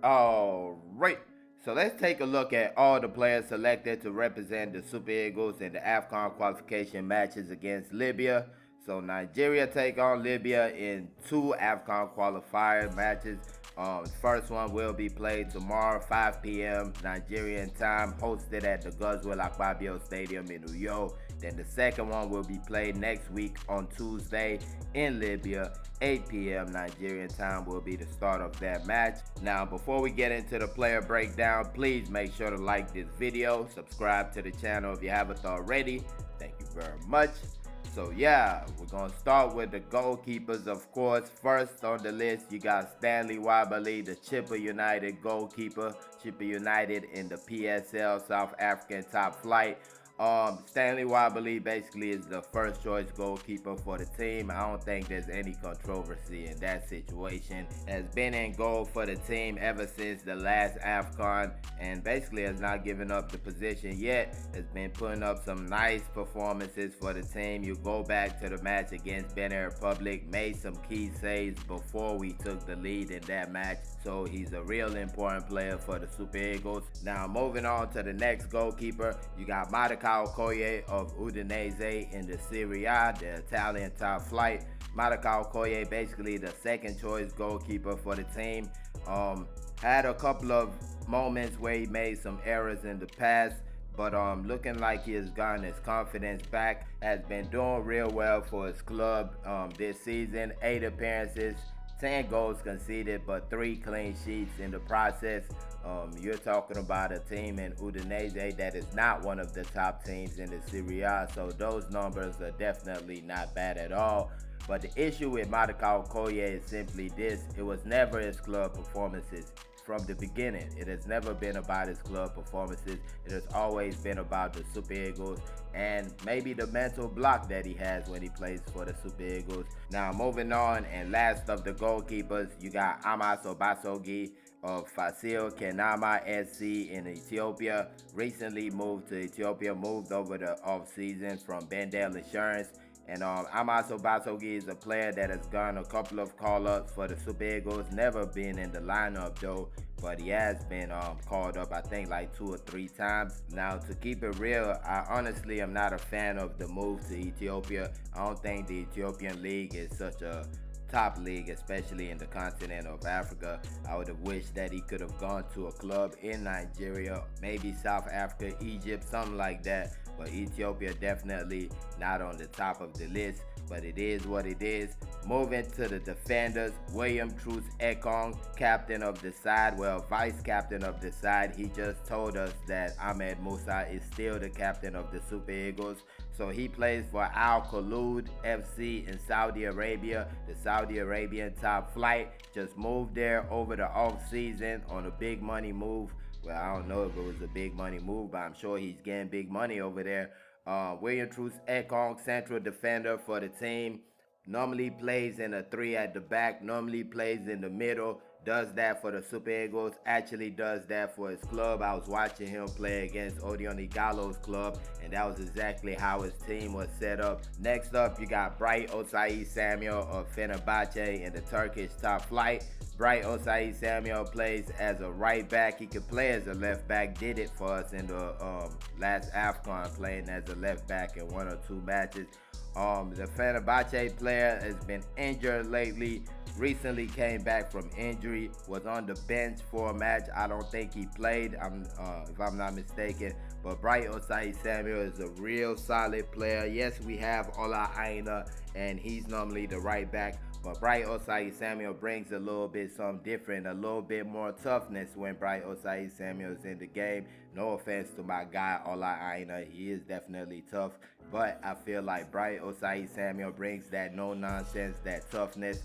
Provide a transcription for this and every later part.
All right. So let's take a look at all the players selected to represent the Super Eagles in the AFCON qualification matches against Libya. So Nigeria take on Libya in two AFCON qualifier matches. First one will be played tomorrow, 5 p.m. Nigerian time, hosted at the Goswell Akpabio Stadium in Uyo. Then the second one will be played next week on Tuesday in Libya. 8 p.m. Nigerian time will be the start of that match. Now, before we get into the player breakdown, please make sure to like this video, subscribe to the channel if you haven't already. Thank you very much. So yeah, we're gonna start with the goalkeepers, of course. First on the list, you got Stanley Wabali, the Chipper United goalkeeper. Chipper United in the PSL, South African top flight. Stanley Wabali basically is the first choice goalkeeper for the team. I don't think there's any controversy in that situation. Has been in goal for the team ever since the last AFCON and basically has not given up the position yet. Has been putting up some nice performances for the team. You go back to the match against Benin Republic, made some key saves before we took the lead in that match. So he's a real important player for the Super Eagles. Now moving on to the next goalkeeper, you got Madakao Okoye of Udinese in the Serie A, the Italian top flight. Madakao Okoye basically the second choice goalkeeper for the team. Had a couple of moments where he made some errors in the past, but looking like he has gotten his confidence back. Has been doing real well for his club this season. 8 appearances, 10 goals conceded, but 3 clean sheets in the process. You're talking about a team in Udinese that is not one of the top teams in the Serie A, so those numbers are definitely not bad at all. But the issue with Madakao Okoye is simply this: it was never his club performances from the beginning. It has never been about his club performances. It has always been about the Super Eagles and maybe the mental block that he has when he plays for the Super Eagles. Now moving on, and last of the goalkeepers, you got Amos Obasogi of Fasil Kenama SC in Ethiopia. Recently moved to Ethiopia, moved over the off-season from Bendel Insurance. And Amos Obasogi is a player that has gotten a couple of call-ups for the Super Eagles. Never been in the lineup though, but he has been called up I think like 2 or 3 times. Now to keep it real, I honestly am not a fan of the move to Ethiopia. I don't think the Ethiopian league is such a top league, especially in the continent of Africa. I would have wished that he could have gone to a club in Nigeria, maybe South Africa, Egypt, something like that. But Ethiopia definitely not on the top of the list, but it is what it is. Moving to the defenders, William Truce Ekong, captain of the side, well, vice captain of the side. He just told us that Ahmed Musa is still the captain of the Super Eagles. So he plays for Al Khulud FC in Saudi Arabia, the Saudi Arabian top flight. Just moved there over the off season on a big money move. Well, I don't know if it was a big money move, but I'm sure he's getting big money over there. William Truce Ekong, central defender for the team. Normally plays in a 3 at the back, normally plays in the middle, does that for the Super Eagles, actually does that for his club. I was watching him play against Odion Ighalo's club, and that was exactly how his team was set up. Next up, you got Bright Osayi Samuel of Fenerbahce in the Turkish top flight. Bright Osayi Samuel plays as a right back. He could play as a left back. Did it for us in the last AFCON, playing as a left back in 1 or 2 matches. The Fenerbahce player has been injured lately. Recently came back from injury. Was on the bench for a match. I don't think he played. If I'm not mistaken. But Bright Osayi Samuel is a real solid player. Yes, we have Ola Aina, and he's normally the right back. But Bright Osayi Samuel brings a little bit something different, a little bit more toughness when Bright Osayi Samuel is in the game. No offense to my guy Ola Aina, he is definitely tough. But I feel like Bright Osayi Samuel brings that no nonsense, that toughness.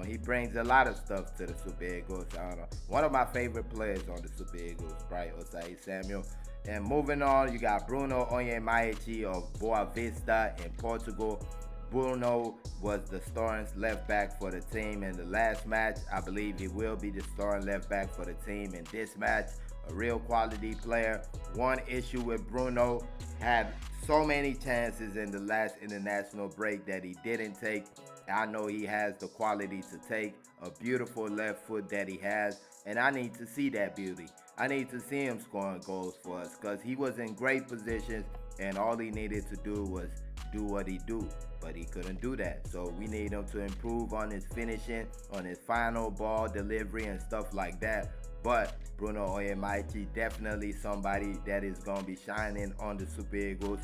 He brings a lot of stuff to the Super Eagles. I don't know. One of my favorite players on the Super Eagles, Bright Osayi Samuel. And moving on, you got Bruno Onyemaechi of Boa Vista in Portugal. Bruno was the starting left back for the team in the last match. I believe he will be the starting left back for the team in this match. A real quality player. One issue with Bruno, had so many chances in the last international break that he didn't take. I know he has the quality to take, a beautiful left foot that he has, and I need to see that beauty. I need to see him scoring goals for us because he was in great positions, and all he needed to do was do what he do, but he couldn't do that. So we need him to improve on his finishing, on his final ball delivery and stuff like that. But Bruno Oyemaechi, definitely somebody that is going to be shining on the Super Eagles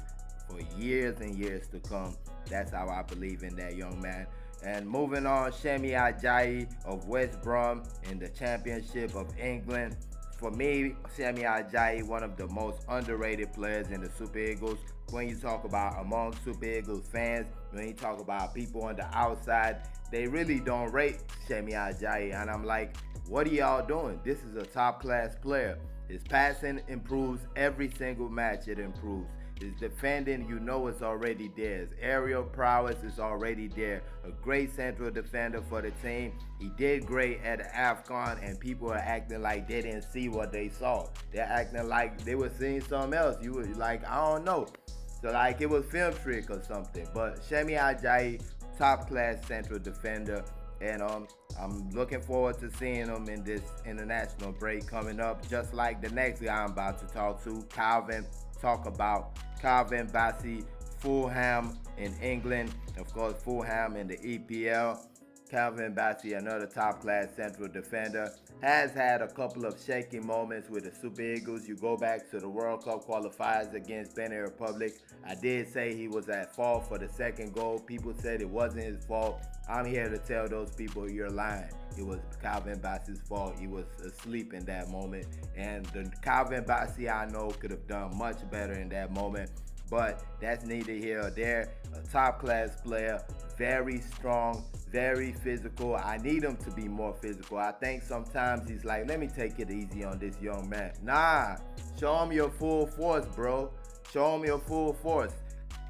for years and years to come. That's how I believe in that young man. And moving on, Semi Ajayi of West Brom in the Championship of England. For me, Semi Ajayi, one of the most underrated players in the Super Eagles. When you talk about among Super Eagles fans, when you talk about people on the outside, they really don't rate Semi Ajayi. And I'm like, what are y'all doing? This is a top-class player. His passing improves every single match. It improves. His defending, you know, it's already there. His aerial prowess is already there. A great central defender for the team. He did great at the AFCON, and people are acting like they didn't see what they saw. They're acting like they were seeing something else. You were like, I don't know. So like it was film trick or something. But Semi Ajayi, top-class central defender. And I'm looking forward to seeing him in this international break coming up. Just like the next guy I'm about to talk to, Calvin Bassey, Fulham in England. Of course, Fulham in the EPL. Calvin Bassey, another top-class central defender, has had a couple of shaky moments with the Super Eagles. You go back to the World Cup qualifiers against Benin Republic. I did say he was at fault for the second goal. People said it wasn't his fault. I'm here to tell those people you're lying. It was Calvin Bassey's fault. He was asleep in that moment. And the Calvin Bassey I know could have done much better in that moment. But that's neither here or there. A top-class player, very strong, very physical. I need him to be more physical. I think sometimes he's like, let me take it easy on this young man. Nah, show him your full force, bro. Show him your full force.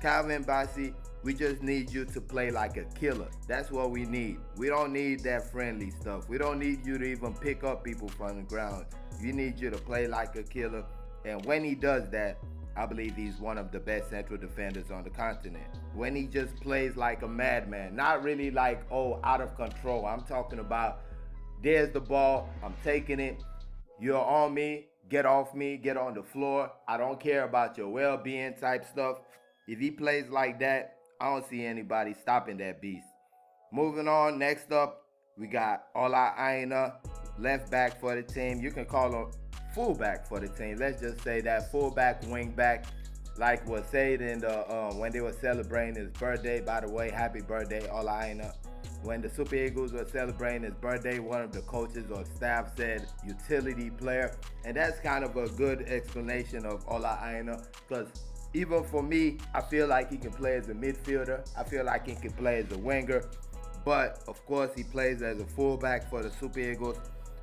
Calvin Bassey, we just need you to play like a killer. That's what we need. We don't need that friendly stuff. We don't need you to even pick up people from the ground. We need you to play like a killer. And when he does that, I believe he's one of the best central defenders on the continent. When he just plays like a madman, not really like, oh, out of control. I'm talking about, there's the ball, I'm taking it, you're on me, get off me, get on the floor. I don't care about your well-being type stuff. If he plays like that, I don't see anybody stopping that beast. Moving on, next up, we got Ola Aina, left back for the team. You can call him fullback for the team. Let's just say that fullback, wingback, like was said in the when they were celebrating his birthday. By the way, happy birthday, Ola Aina. When the Super Eagles were celebrating his birthday, one of the coaches or staff said utility player, and that's kind of a good explanation of Ola Aina, because even for me, I feel like he can play as a midfielder. I feel like he can play as a winger, but of course he plays as a fullback for the Super Eagles,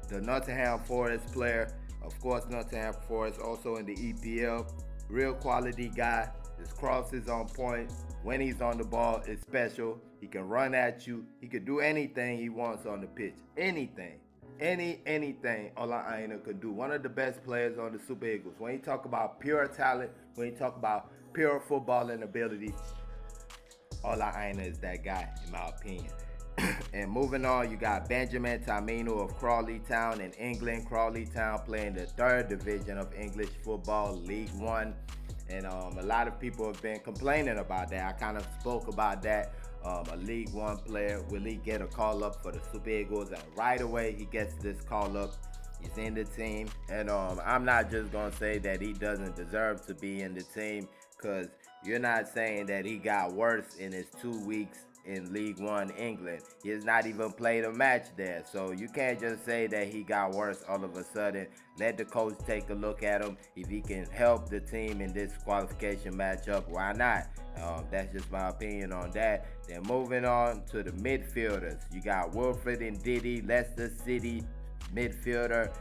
the Nottingham Forest player. Of course, Nottingham Forest also in the EPL. Real quality guy. His cross is on point. When he's on the ball, it's special. He can run at you. He can do anything he wants on the pitch. Anything. Anything Ola Aina could do. One of the best players on the Super Eagles. When you talk about pure talent, when you talk about pure footballing ability, Ola Aina is that guy, in my opinion. And moving on, you got Benjamin Taminu of Crawley Town in England. Crawley Town playing the third division of English football, League One. And a lot of people have been complaining about that. I kind of spoke about that. A League One player, will he get a call up for the Super Eagles? And right away, he gets this call up. He's in the team. And I'm not just going to say that he doesn't deserve to be in the team, because you're not saying that he got worse in his 2 weeks in League One England. He has not even played a match there, so you can't just say that he got worse all of a sudden. Let the coach take a look at him. If he can help the team in this qualification matchup, why not? That's just my opinion on that. Then moving on to the midfielders, you got Wilfred Ndidi, Leicester City midfielder,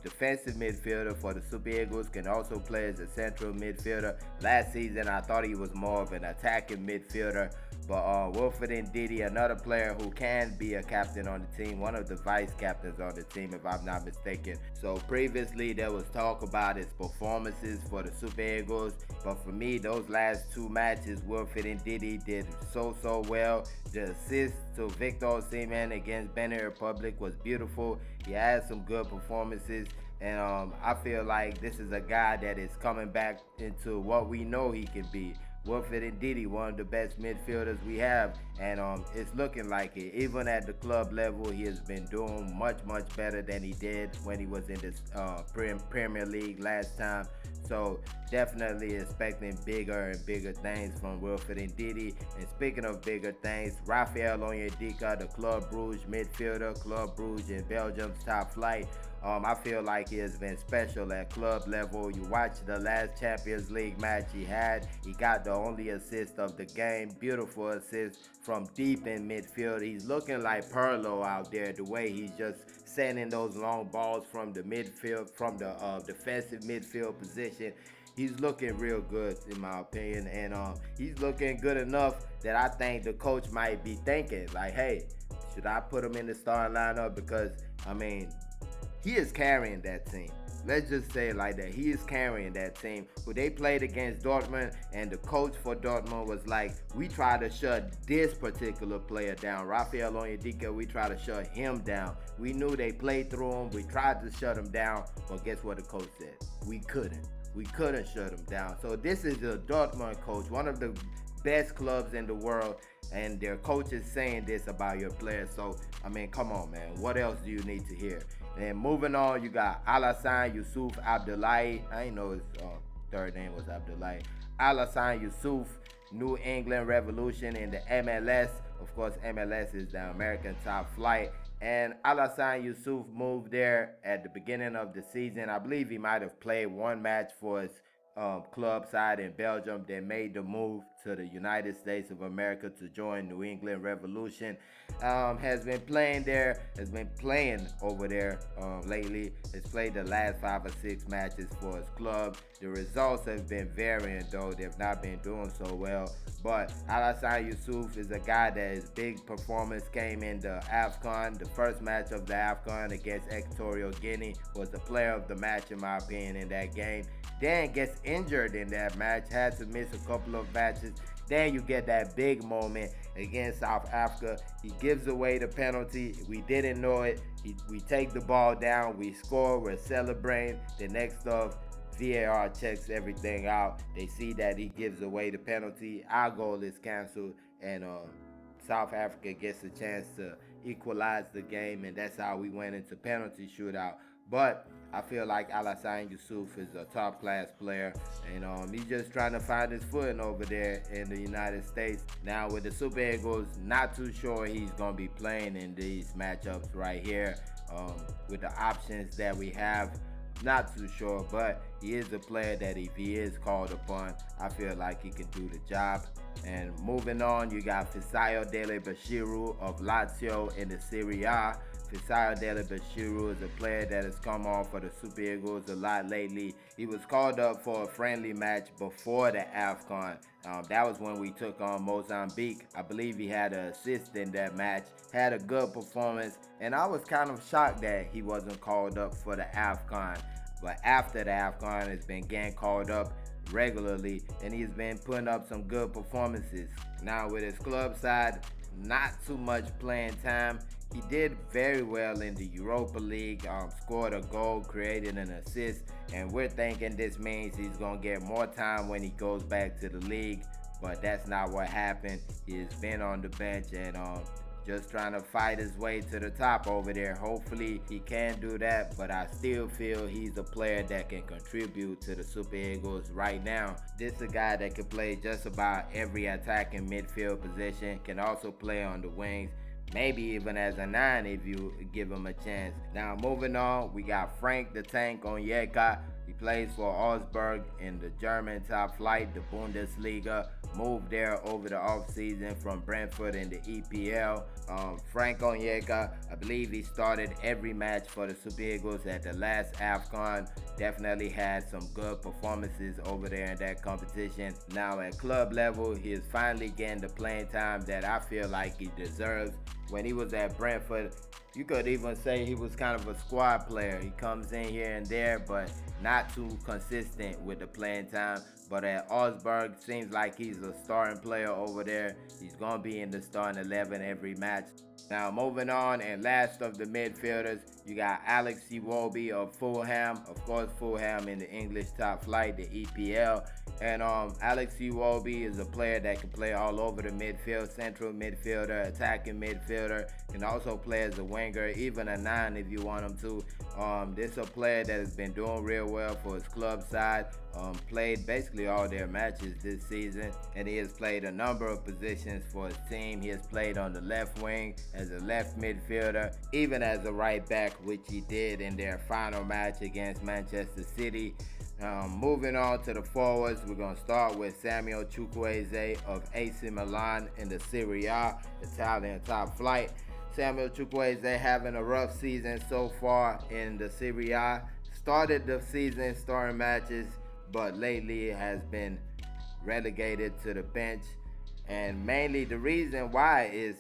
defensive midfielder for the Super Eagles, can also play as a central midfielder. Last season, I thought he was more of an attacking midfielder. But Wilfred Ndidi, another player who can be a captain on the team, one of the vice captains on the team, if I'm not mistaken. So previously, there was talk about his performances for the Super Eagles. But for me, those last two matches, Wilfred Ndidi did so well. The assist to Victor Osimhen against Benin Republic was beautiful. He had some good performances, and I feel like this is a guy that is coming back into what we know he can be. Wilfred Ndidi, one of the best midfielders we have, and it's looking like it. Even at the club level, he has been doing much better than he did when he was in this Premier League last time. So definitely expecting bigger and bigger things from Wilfred Ndidi. And speaking of bigger things, Raphael Onyedika, the Club Brugge midfielder, Club Brugge in Belgium's top flight. I feel like he has been special at club level. You watch the last Champions League match he had. He got the only assist of the game. Beautiful assist from deep in midfield. He's looking like Pirlo out there, the way he's just sending those long balls from the midfield, from the defensive midfield position. He's looking real good in my opinion, and he's looking good enough that I think the coach might be thinking like, hey, should I put him in the starting lineup? Because I mean, he is carrying that team. Let's just say it like that. He is carrying that team. When they played against Dortmund, and the coach for Dortmund was like, we try to shut this particular player down. Raphael Onyedika, we try to shut him down. We knew they played through him. We tried to shut him down. But guess what the coach said? We couldn't. We couldn't shut him down. So this is the Dortmund coach, one of the best clubs in the world, and their coach is saying this about your players. So, I mean, come on, man. What else do you need to hear? And moving on, you got Alassane Yusuf Abdullahi. I didn't know his third name was Abdullahi. Alassane Yusuf, New England Revolution in the MLS. Of course, MLS is the American top flight. And Alassane Yusuf moved there at the beginning of the season. I believe he might have played one match for his club side in Belgium, then made the move to the United States of America to join New England Revolution. Has been playing there, has been playing over there lately. Has played the last 5 or 6 matches for his club. The results have been varying, though they've not been doing so well. But Alassane Yusuf is a guy that his big performance came in the AFCON. The first match of the AFCON against Equatorial Guinea was the player of the match in my opinion in that game. Then gets injured in that match, had to miss a couple of matches. Then you get that big moment against South Africa. He gives away the penalty. We didn't know it. We take the ball down. We score. We're celebrating. The next of VAR checks everything out. They see that he gives away the penalty. Our goal is canceled, and South Africa gets a chance to equalize the game, and that's how we went into penalty shootout. But I feel like Alassane Yusuf is a top-class player, and he's just trying to find his footing over there in the United States. Now, with the Super Eagles, not too sure he's going to be playing in these matchups right here. With the options that we have, not too sure, but he is a player that if he is called upon, I feel like he can do the job. And moving on, you got Fisayo Dele-Bashiru of Lazio in the Serie A. Fisayo Dele-Bashiru is a player that has come on for the Super Eagles a lot lately. He was called up for a friendly match before the AFCON. That was when we took on Mozambique. I believe he had an assist in that match, had a good performance, and I was kind of shocked that he wasn't called up for the AFCON. But after the AFCON, he's been getting called up regularly, and he's been putting up some good performances. Now with his club side, not too much playing time. He did very well in the Europa League, scored a goal, created an assist, and we're thinking this means he's going to get more time when he goes back to the league, but that's not what happened. He's been on the bench and just trying to fight his way to the top over there. Hopefully he can do that, but I still feel he's a player that can contribute to the Super Eagles right now. This is a guy that can play just about every attacking midfield position, can also play on the wings, maybe even as a 9 if you give him a chance. Now moving on, we got Frank the Tank Onyeka. He plays for Augsburg in the German top flight, the Bundesliga. Moved there over the offseason from Brentford in the EPL. Frank Onyeka, I believe he started every match for the Super Eagles at the last AFCON. Definitely had some good performances over there in that competition. Now at club level, he is finally getting the playing time that I feel like he deserves. When he was at Brentford, you could even say he was kind of a squad player. He comes in here and there, but not not too consistent with the playing time. But at Augsburg, seems like he's a starting player over there. He's going to be in the starting 11 every match. Now moving on, and last of the midfielders, you got Alex Iwobi of Fulham. Of course, Fulham in the English top flight, the EPL. And Alex Iwobi is a player that can play all over the midfield, central midfielder, attacking midfielder, can also play as a winger, even a 9 if you want him to. This is a player that has been doing real well for his club side. Played basically all their matches this season, and he has played a number of positions for his team. He has played on the left wing, as a left midfielder, even as a right back, which he did in their final match against Manchester City. Moving on to the forwards, we're going to start with Samuel Chukwueze of AC Milan in the Serie A, Italian top flight. Samuel Chukwueze having a rough season so far in the Serie A. Started the season starting matches, but lately has been relegated to the bench. And mainly the reason why is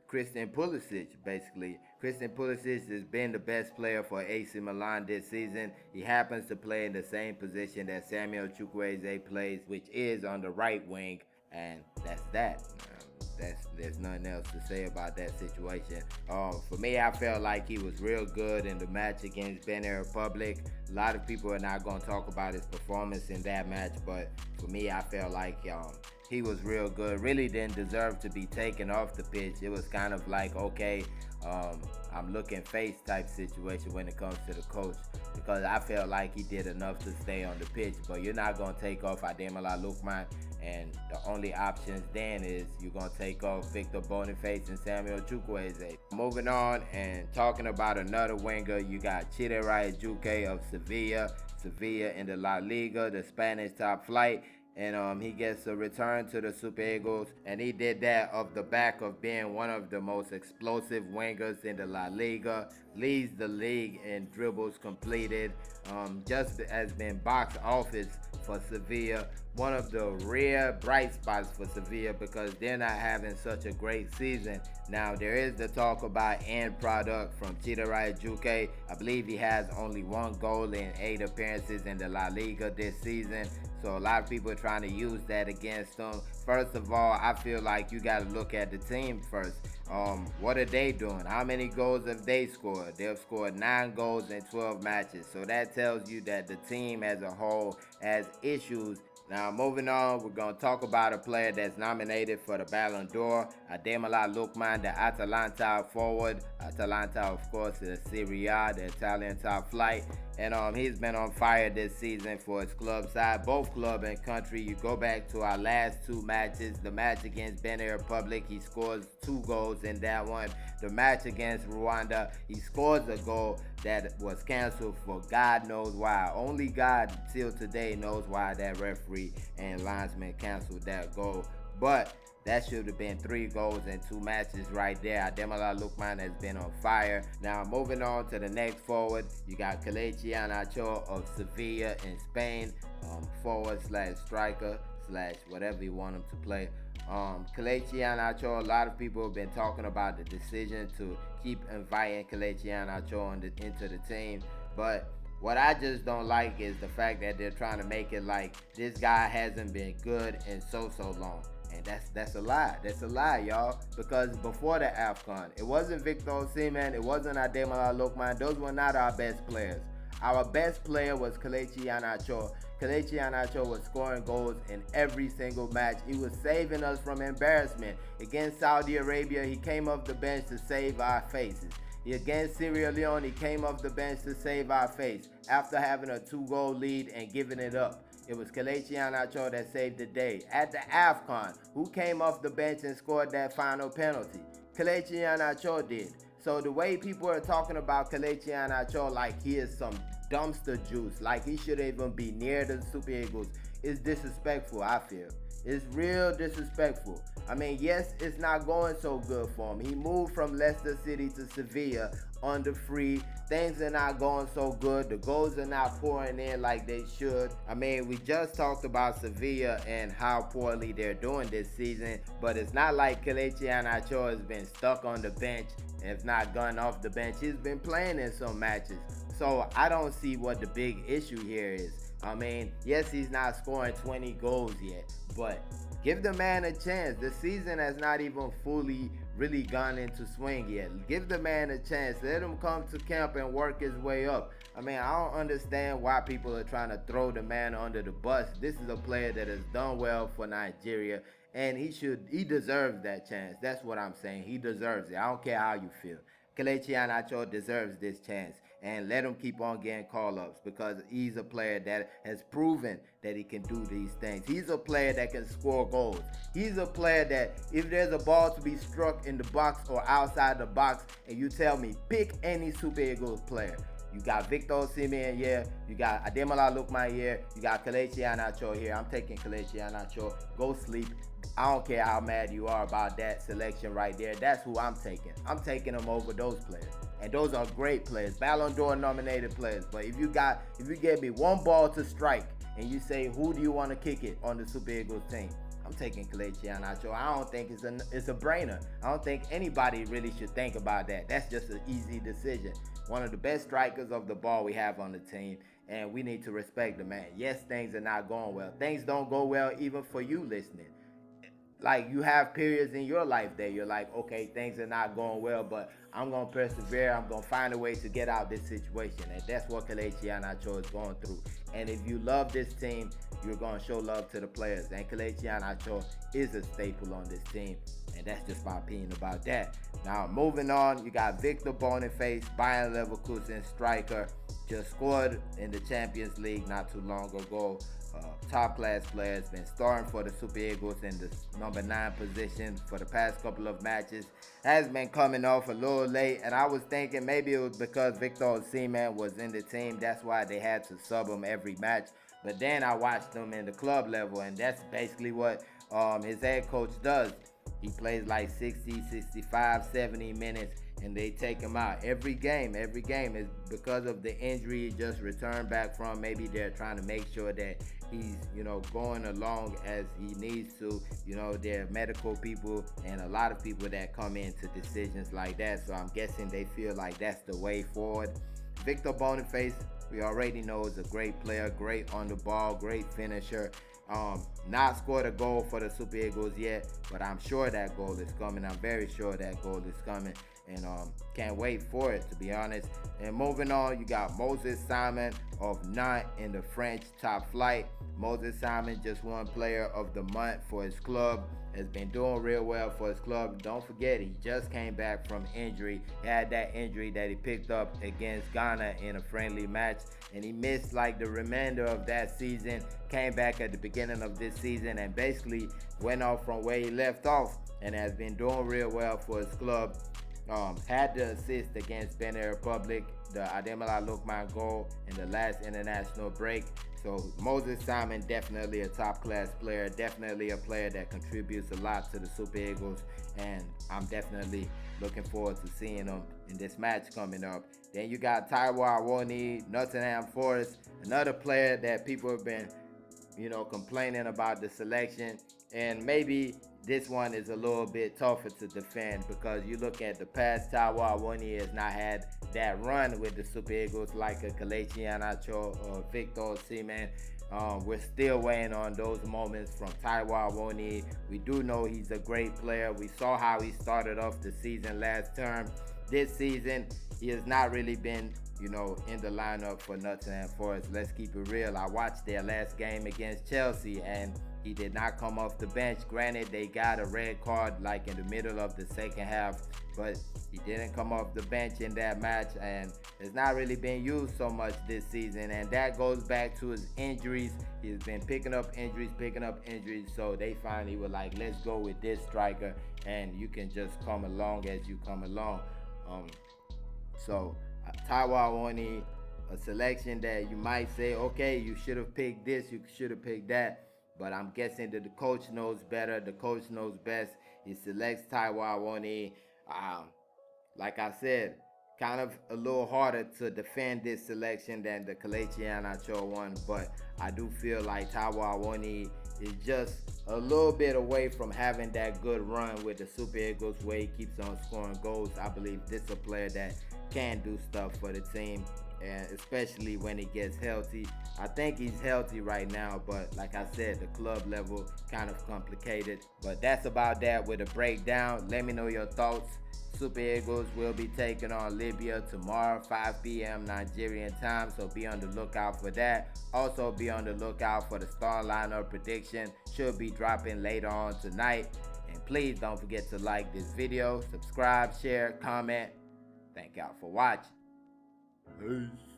Christian Pulisic, basically. Christian Pulisic has been the best player for AC Milan this season. He happens to play in the same position that Samuel Chukwueze plays, which is on the right wing, and that's that. There's nothing else to say about that situation. For me, I felt like he was real good in the match against Benin Republic. A lot of people are not going to talk about his performance in that match, but for me, I felt like he was real good. Really didn't deserve to be taken off the pitch. It was kind of like, okay, I'm looking face type situation when it comes to the coach, because I felt like he did enough to stay on the pitch. But you're not going to take off Ademola Lookman, and the only options then is you're going to take off Victor Boniface and Samuel Chukwueze. Moving on and talking about another winger, you got Chidera Ejuke of Sevilla. Sevilla in the La Liga, the Spanish top flight. And he gets a return to the Super Eagles, and he did that off the back of being one of the most explosive wingers in the La Liga. Leads the league in dribbles completed. Just has been box office for Sevilla. One of the rare bright spots for Sevilla, because they're not having such a great season. Now, there is the talk about end product from Chidera Ejuke. I believe he has only 1 goal in 8 appearances in the La Liga this season. So a lot of people are trying to use that against him. First of all, I feel like you got to look at the team first. What are they doing? How many goals have they scored? They've scored 9 goals in 12 matches. So that tells you that the team as a whole has issues. Now, moving on, we're going to talk about a player that's nominated for the Ballon d'Or, Ademola Lookman, the Atalanta forward. Atalanta, of course, is the Serie A, the Italian top flight. And he's been on fire this season for his club side, both club and country. You go back to our last 2 matches. The match against Benin Republic, he scores 2 goals in that one. The match against Rwanda, he scores a goal that was canceled for God knows why. Only God till today knows why that referee and linesman canceled that goal. But that should have been 3 goals in 2 matches right there. Ademola Lookman has been on fire. Now, moving on to the next forward, you got Kelechi Iheanacho of Sevilla in Spain, forward slash striker slash whatever you want him to play. Kelechi Iheanacho, a lot of people have been talking about the decision to keep inviting Kelechi Iheanacho into the team, but what I just don't like is the fact that they're trying to make it like this guy hasn't been good in so long. And that's a lie. That's a lie, y'all. Because before the AFCON, it wasn't Victor Osimhen, it wasn't Ademola Lookman. Those were not our best players. Our best player was Kelechi Iheanacho. Kelechi Iheanacho was scoring goals in every single match. He was saving us from embarrassment. Against Saudi Arabia, he came off the bench to save our faces. Against Sierra Leone, he came off the bench to save our face after having a 2-goal lead and giving it up. It was Kelechi Iheanacho that saved the day. At the AFCON, who came off the bench and scored that final penalty? Kelechi Iheanacho did. So the way people are talking about Kelechi Iheanacho like he is some dumpster juice, like he shouldn't even be near the Super Eagles, is disrespectful, I feel. It's real disrespectful. I mean, yes, it's not going so good for him. He moved from Leicester City to Sevilla under free. Things are not going so good. The goals are not pouring in like they should. I mean, we just talked about Sevilla and how poorly they're doing this season, but it's not like Kelechi Iheanacho has been stuck on the bench and if not gone off the bench. He's been playing in some matches. So I don't see what the big issue here is. I mean, yes, he's not scoring 20 goals yet, but give the man a chance. The season has not even fully really gone into swing yet. Give the man a chance. Let him come to camp and work his way up. I mean, I don't understand why people are trying to throw the man under the bus. This is a player that has done well for Nigeria, and he deserves that chance. That's what I'm saying. He deserves it. I don't care how you feel. Kelechi Iheanacho deserves this chance, and let him keep on getting call-ups because he's a player that has proven that he can do these things. He's a player that can score goals. He's a player that if there's a ball to be struck in the box or outside the box, and you tell me pick any Super Eagles player, you got Victor Osimhen here, you got Ademola Lookman here, you got Kelechi Iheanacho here. I'm taking Kelechi Iheanacho. Go sleep. I don't care how mad you are about that selection right there. That's who I'm taking. I'm taking them over those players. And those are great players, Ballon d'Or nominated players. But if you gave me one ball to strike and you say, who do you want to kick it on the Super Eagles team? I'm taking Kelechi Iheanacho. I don't think it's a brainer. I don't think anybody really should think about that. That's just an easy decision. One of the best strikers of the ball we have on the team, and we need to respect the man. Yes, things are not going well. Things don't go well even for you listening. Like, you have periods in your life that you're like, okay, things are not going well, but I'm going to persevere. I'm going to find a way to get out this situation. And that's what Kelechi Iheanacho is going through. And if you love this team, you're going to show love to the players. And Kelechi Iheanacho is a staple on this team. And that's just my opinion about that. Now, moving on, you got Victor Boniface, Bayern Leverkusen striker. Just scored in the Champions League not too long ago. Top class player, has been starting for the Super Eagles in the number 9 position for the past couple of matches. Has been coming off a little late, and I was thinking maybe it was because Victor Osimhen was in the team. That's why they had to sub him every match. But then I watched him in the club level, and that's basically what his head coach does. He plays like 60, 65, 70 minutes, and they take him out every game. Every game is because of the injury he just returned back from. Maybe they're trying to make sure that he's, going along as he needs to. There are medical people and a lot of people that come into decisions like that. So I'm guessing they feel like that's the way forward. Victor Boniface, we already know, is a great player, great on the ball, great finisher. Not scored a goal for the Super Eagles yet, but I'm sure that goal is coming. I'm very sure that goal is coming, and can't wait for it, to be honest. And moving on, you got Moses Simon of Nantes in the French top flight. Moses Simon just won Player of the Month for his club. Has been doing real well for his club. Don't forget, he just came back from injury. He had that injury that he picked up against Ghana in a friendly match, and he missed like the remainder of that season. Came back at the beginning of this season and basically went off from where he left off, and has been doing real well for his club. Had the assist against Benin Republic, the Ademola Lookman goal in the last international break. So Moses Simon, definitely a top class player, definitely a player that contributes a lot to the Super Eagles, and I'm definitely looking forward to seeing him in this match coming up. Then you got Taiwo Awoniyi, Nottingham Forest, another player that people have been, complaining about the selection, and maybe this one is a little bit tougher to defend because you look at the past, Taiwo Awoniyi has not had that run with the Super Eagles like a Kelechi Iheanacho or Victor Osimhen. We're still waiting on those moments from Taiwo Awoniyi. We do know he's a great player. We saw how he started off the season last term. This season, he has not really been, in the lineup for Nottingham Forest. Let's keep it real. I watched their last game against Chelsea, and he did not come off the bench. Granted, they got a red card like in the middle of the second half, but he didn't come off the bench in that match, and has not really been used so much this season. And that goes back to his injuries. He's been picking up injuries. So they finally were like, let's go with this striker, and you can just come along as you come along. Taiwo Awoniyi, a selection that you might say, okay, you should have picked this, you should have picked that. But I'm guessing that the coach knows better. The coach knows best. He selects Taiwo Awoniyi. Like I said, kind of a little harder to defend this selection than the Kelechi Iheanacho one. But I do feel like Taiwo Awoniyi is just a little bit away from having that good run with the Super Eagles where he keeps on scoring goals. I believe this is a player that can do stuff for the team. and especially when he gets healthy. I think he's healthy right now, but like I said, the club level kind of complicated. But that's about that with a breakdown. Let me know your thoughts. Super Eagles will be taking on Libya tomorrow, 5 p.m. Nigerian time, so be on the lookout for that. Also be on the lookout for the star lineup prediction. Should be dropping later on tonight. And please don't forget to like this video, subscribe, share, comment. Thank y'all for watching. Peace.